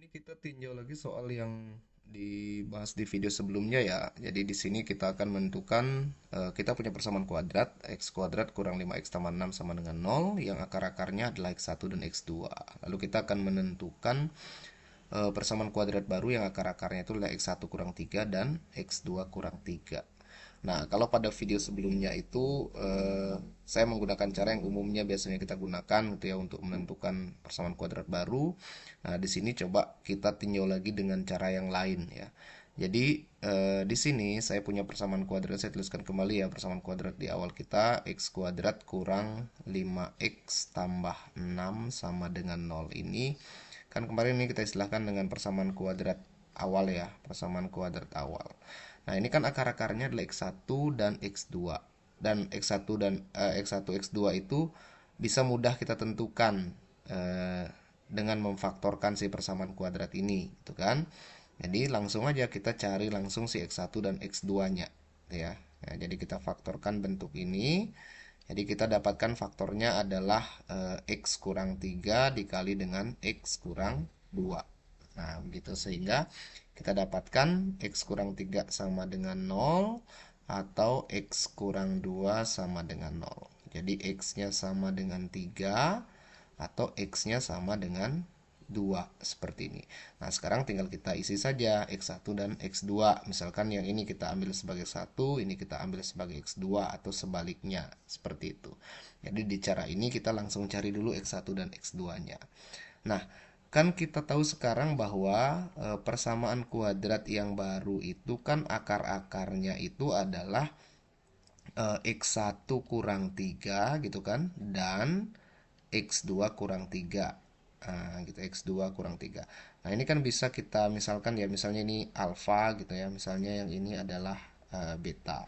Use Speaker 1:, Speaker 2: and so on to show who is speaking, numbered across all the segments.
Speaker 1: Ini kita tinjau lagi soal yang dibahas di video sebelumnya ya. Jadi di sini kita akan menentukan kita punya persamaan kuadrat x kuadrat kurang 5x tambah 6 sama dengan 0 yang akar-akarnya adalah x1 dan x2. Lalu kita akan menentukan persamaan kuadrat baru yang akar-akarnya itu adalah x1 kurang 3 dan x2 kurang 3. Nah, kalau pada video sebelumnya itu saya menggunakan cara yang umumnya biasanya kita gunakan gitu ya untuk menentukan persamaan kuadrat baru. Nah, di sini coba kita tinjau lagi dengan cara yang lain ya. Jadi di sini saya punya persamaan kuadrat, saya tuliskan kembali ya persamaan kuadrat di awal kita x kuadrat kurang 5x tambah 6 sama dengan 0 ini. Kan kemarin ini kita istilahkan dengan persamaan kuadrat awal ya, persamaan kuadrat awal. Nah, ini kan akar-akarnya adalah x1 dan x2. Dan x1 dan x1 x2 itu bisa mudah kita tentukan eh, dengan memfaktorkan si persamaan kuadrat ini, gitu kan? Jadi langsung aja kita cari langsung si x1 dan x2-nya, ya. Nah, jadi kita faktorkan bentuk ini. Jadi kita dapatkan faktornya adalah x kurang 3 dikali dengan x kurang 2. Nah, begitu sehingga kita dapatkan x kurang 3 sama dengan 0 atau x kurang 2 sama dengan 0. Jadi x-nya sama dengan 3 atau x-nya sama dengan 2 seperti ini. Nah, sekarang tinggal kita isi saja x1 dan x2. Misalkan yang ini kita ambil sebagai 1, ini kita ambil sebagai x2 atau sebaliknya seperti itu. Jadi di cara ini kita langsung cari dulu x1 dan x2-nya. Nah, kan kita tahu sekarang bahwa persamaan kuadrat yang baru itu kan akar-akarnya itu adalah x1 kurang 3 gitu kan dan x2 kurang 3. Nah, gitu x2 kurang 3. Nah, ini kan bisa kita misalkan ya misalnya ini alfa gitu ya. Misalnya yang ini adalah beta.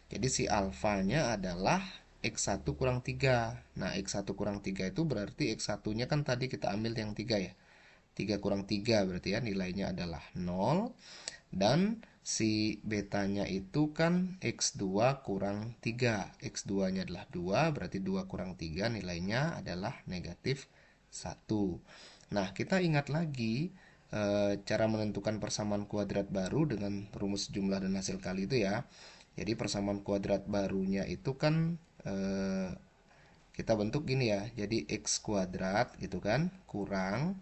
Speaker 1: Jadi si alfanya adalah x1 kurang 3. Nah, x1 kurang 3 itu berarti x1-nya kan tadi kita ambil yang 3 ya. 3 kurang 3 berarti ya nilainya adalah 0. Dan si betanya itu kan x2 kurang 3. X2-nya adalah 2, berarti 2 kurang 3 nilainya adalah negatif 1. Nah, kita ingat lagi cara menentukan persamaan kuadrat baru dengan rumus jumlah dan hasil kali itu ya. Jadi persamaan kuadrat barunya itu kan eh, kita bentuk gini ya. Jadi x kuadrat gitu kan kurang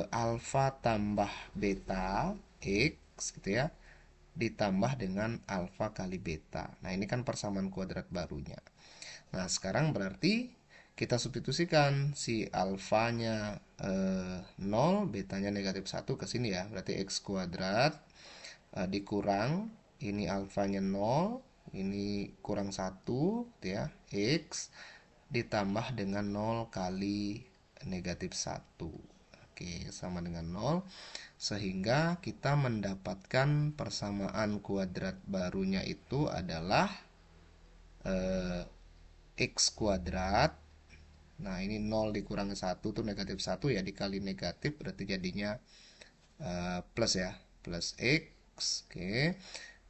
Speaker 1: alfa tambah beta x gitu ya ditambah dengan alfa kali beta. Nah, ini kan persamaan kuadrat barunya. Nah, sekarang berarti kita substitusikan si alfanya 0, betanya negatif 1 ke sini ya. Berarti x kuadrat dikurang ini alfanya 0, ini kurang 1 gitu ya. X ditambah dengan 0 kali negatif 1. Oke, sama dengan 0. Sehingga kita mendapatkan persamaan kuadrat barunya itu adalah eh, x kuadrat. Nah, ini 0 dikurangi 1 tuh negatif 1 ya, dikali negatif berarti jadinya plus ya, plus x. Oke.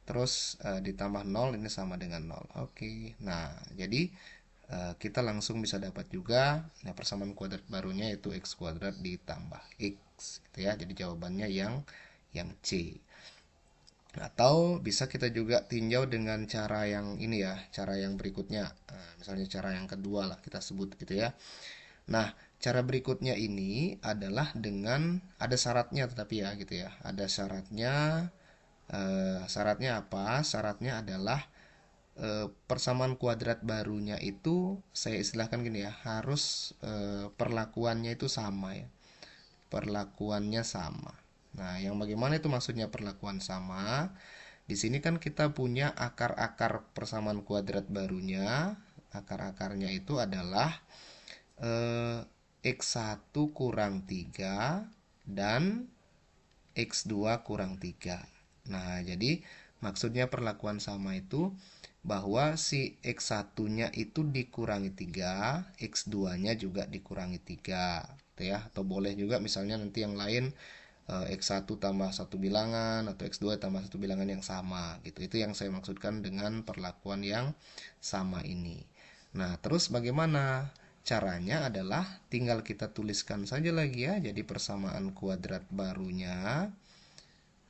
Speaker 1: Terus ditambah 0 ini sama dengan 0. Oke. Nah, jadi kita langsung bisa dapat juga nah persamaan kuadrat barunya yaitu x kuadrat ditambah x gitu ya. Jadi jawabannya yang C. Atau bisa kita juga tinjau dengan cara yang ini ya, cara yang berikutnya. Nah, misalnya cara yang kedua lah kita sebut gitu ya. Nah, cara berikutnya ini adalah dengan ada syaratnya tetapi ya gitu ya. Ada syaratnya. Syaratnya apa? Syaratnya adalah persamaan kuadrat barunya itu saya istilahkan gini ya, harus perlakuannya itu sama ya. Perlakuannya sama. Nah, yang bagaimana itu maksudnya perlakuan sama? Di sini kan kita punya akar-akar persamaan kuadrat barunya. Akar-akarnya itu adalah eh, x1 kurang 3 dan x2 kurang 3. Nah, jadi maksudnya perlakuan sama itu bahwa si x1-nya itu dikurangi 3, x2-nya juga dikurangi 3, gitu ya. Atau boleh juga misalnya nanti yang lain x1 tambah satu bilangan atau x2 tambah satu bilangan yang sama gitu. Itu yang saya maksudkan dengan perlakuan yang sama ini. Nah, terus bagaimana? caranya adalah tinggal kita tuliskan saja lagi ya. Jadi persamaan kuadrat barunya,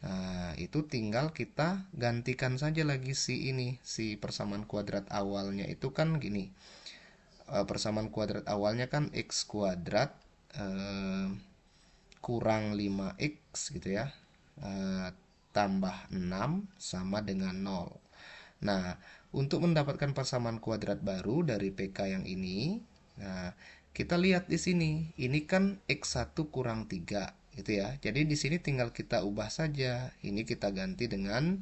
Speaker 1: nah, itu tinggal kita gantikan saja lagi si persamaan kuadrat awalnya itu kan gini. Persamaan kuadrat awalnya kan x kuadrat eh, kurang 5x gitu ya. eh, Tambah 6 sama dengan 0. Nah, untuk mendapatkan persamaan kuadrat baru dari PK yang ini, nah, kita lihat di sini. Ini kan x1 kurang 3 gitu ya. Jadi di sini tinggal kita ubah saja. Ini kita ganti dengan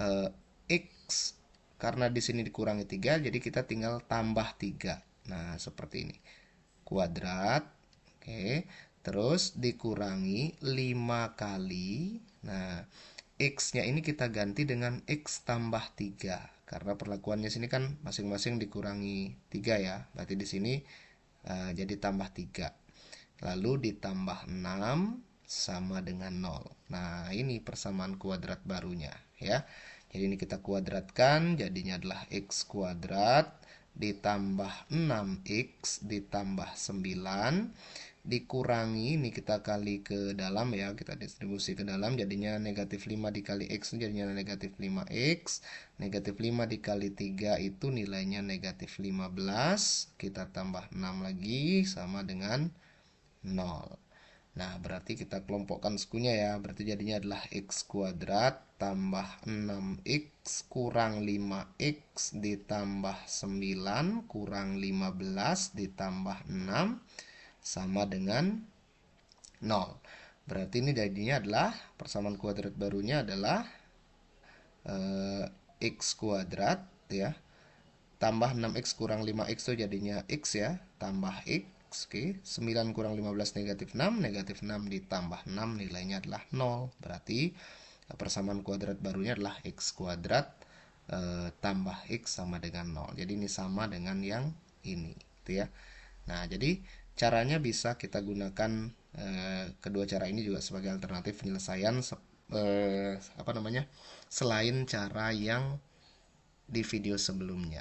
Speaker 1: eh, x, karena di sini dikurangi 3, jadi kita tinggal tambah 3. Nah, seperti ini. Kuadrat. Oke. Terus dikurangi 5 kali. Nah, x-nya ini kita ganti dengan x tambah 3. Karena perlakuannya sini kan masing-masing dikurangi 3 ya. Berarti di sini jadi tambah 3. Lalu ditambah 6 sama dengan 0. Nah, ini persamaan kuadrat barunya ya. Jadi ini kita kuadratkan, jadinya adalah x kuadrat ditambah 6x ditambah 9 dikurangi, ini kita kali ke dalam ya, kita distribusi ke dalam, jadinya negatif 5 dikali x jadinya negatif 5x. Negatif 5 dikali 3 itu nilainya negatif 15. Kita tambah 6 lagi sama dengan 0. Nah, berarti kita kelompokkan sukunya ya. Berarti jadinya adalah x kuadrat tambah 6x kurang 5x ditambah 9 kurang 15 ditambah 6 sama dengan 0. Berarti ini jadinya adalah persamaan kuadrat barunya adalah x kuadrat ya. Tambah 6x kurang 5x itu jadinya x ya. Tambah x. Oke, 9 kurang 15 negatif 6. Negatif 6 ditambah 6 nilainya adalah 0. Berarti persamaan kuadrat barunya adalah x kuadrat tambah x sama dengan 0. Jadi ini sama dengan yang ini gitu ya. Nah, jadi caranya bisa kita gunakan kedua cara ini juga sebagai alternatif penyelesaian apa namanya? Selain cara yang di video sebelumnya.